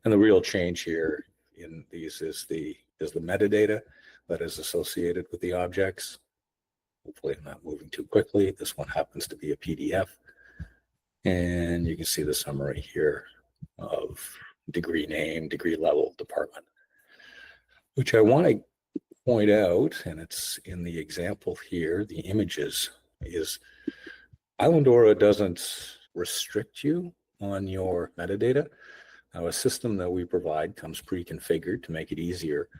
And the real change here in these is the metadata that is associated with the objects. Hopefully I'm not moving too quickly. This one happens to be a PDF. And you can see the summary here of degree name, degree level, department, which I want to point out, and it's in the example here, the images, is Islandora doesn't restrict you on your metadata. Now, a system that we provide comes pre-configured to make it easier.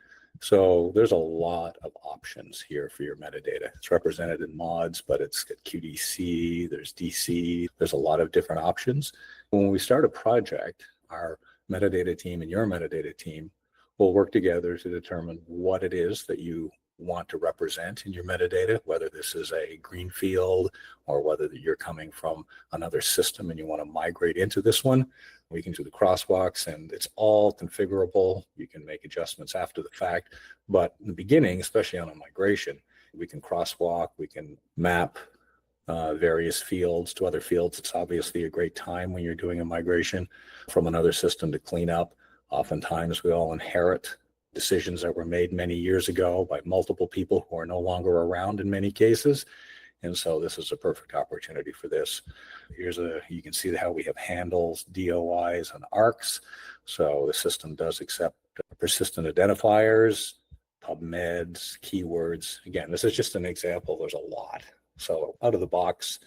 So there's a lot of options here for your metadata. It's represented in mods, but it's got QDC, there's DC, there's a lot of different options. When we start a project, our metadata team and your metadata team will work together to determine what it is that you want to represent in your metadata, whether this is a greenfield or whether you're coming from another system and you want to migrate into this one. We can do the crosswalks, and it's all configurable. You can make adjustments after the fact, but in the beginning, especially on a migration, we can crosswalk, we can map various fields to other fields. It's obviously a great time when you're doing a migration from another system to clean up. Oftentimes we all inherit decisions that were made many years ago by multiple people who are no longer around in many cases. And so this is a perfect opportunity for this. You can see how we have handles, DOIs and ARCs. So the system does accept persistent identifiers, PubMeds, keywords. Again, this is just an example. There's a lot. So out of the box,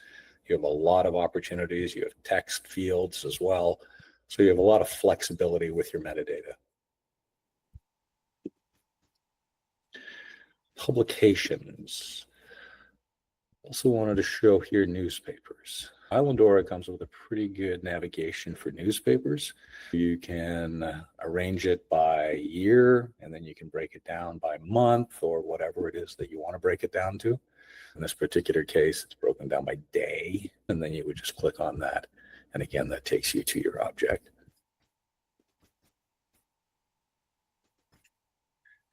you have a lot of opportunities. You have text fields as well. So you have a lot of flexibility with your metadata. Publications. Also wanted to show here newspapers. Islandora comes with a pretty good navigation for newspapers. You can arrange it by year, and then you can break it down by month or whatever it is that you want to break it down to. In this particular case, it's broken down by day, and then you would just click on that. And again, that takes you to your object.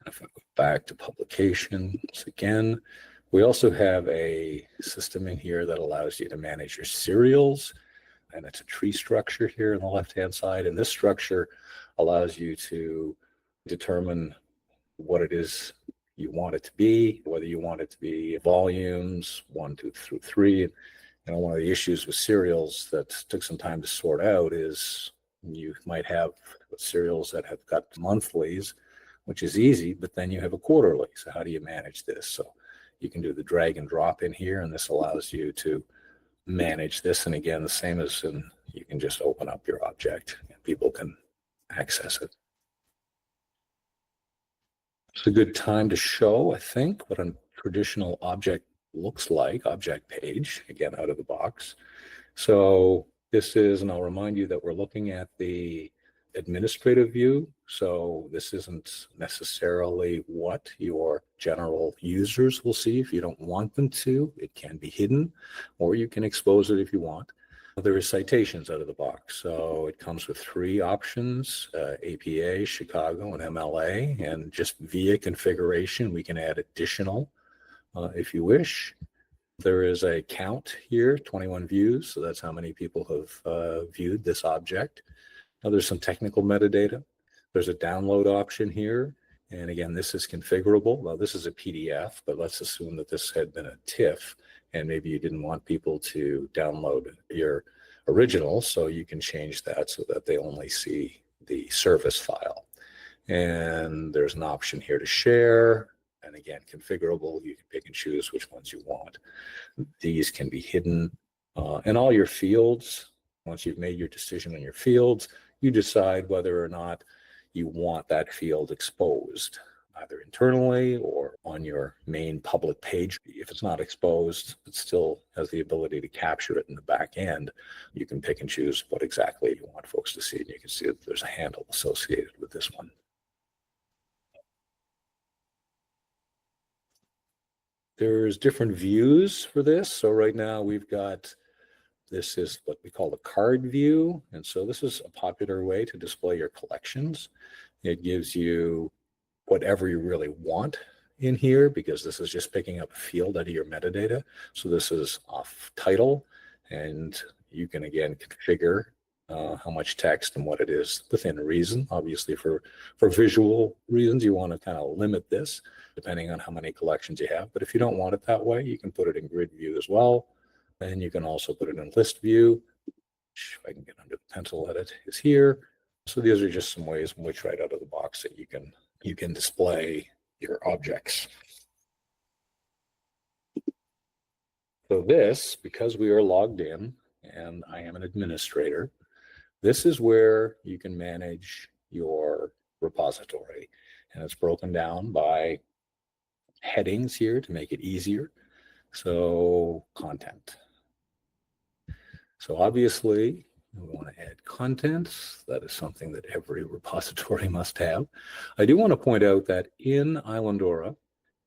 And if I go back to publications again, we also have a system in here that allows you to manage your serials, and it's a tree structure here on the left-hand side. And this structure allows you to determine what it is you want it to be, whether you want it to be volumes 1, 2 through 3. And one of the issues with serials that took some time to sort out is you might have serials that have got monthlies, which is easy, but then you have a quarterly. So how do you manage this? So you can do the drag and drop in here, and this allows you to manage this. And again, the same as you can just open up your object and people can access it. It's a good time to show, I think, what a traditional object looks like, object page, again, out of the box. So this is, and I'll remind you that we're looking at the administrative view. So this isn't necessarily what your general users will see. If you don't want them to, it can be hidden, or you can expose it if you want. There is citations out of the box. So it comes with 3 options, APA, Chicago, and MLA. And just via configuration, we can add additional if you wish. There is a count here, 21 views. So that's how many people have viewed this object. Now there's some technical metadata. There's a download option here. And again, this is configurable. Well, this is a PDF, but let's assume that this had been a TIFF and maybe you didn't want people to download your original. So you can change that so that they only see the service file. And there's an option here to share. And again, configurable. You can pick and choose which ones you want. These can be hidden. And all your fields, once you've made your decision on your fields, you decide whether or not you want that field exposed, either internally or on your main public page. If it's not exposed, it still has the ability to capture it in the back end. You can pick and choose what exactly you want folks to see, and you can see that there's a handle associated with this one. There's different views for this. So right now we've got, this is what we call the card view. And so this is a popular way to display your collections. It gives you whatever you really want in here, because this is just picking up a field out of your metadata. So this is off title, and you can again configure how much text and what it is within reason. Obviously, for visual reasons, you want to kind of limit this depending on how many collections you have. But if you don't want it that way, you can put it in grid view as well. And you can also put it in list view, which, if I can get under the pencil edit, is here. So these are just some ways in which right out of the box that you can display your objects. So this, because we are logged in and I am an administrator, this is where you can manage your repository. And it's broken down by headings here to make it easier. So content. So obviously, we want to add contents. That is something that every repository must have. I do want to point out that in Islandora,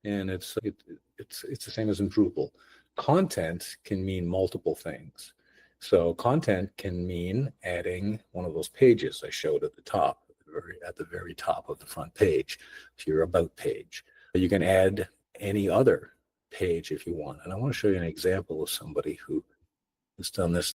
and it's the same as in Drupal, content can mean multiple things. So content can mean adding one of those pages I showed at the top, at the very top of the front page, to your about page. You can add any other page if you want. And I want to show you an example of somebody who has done this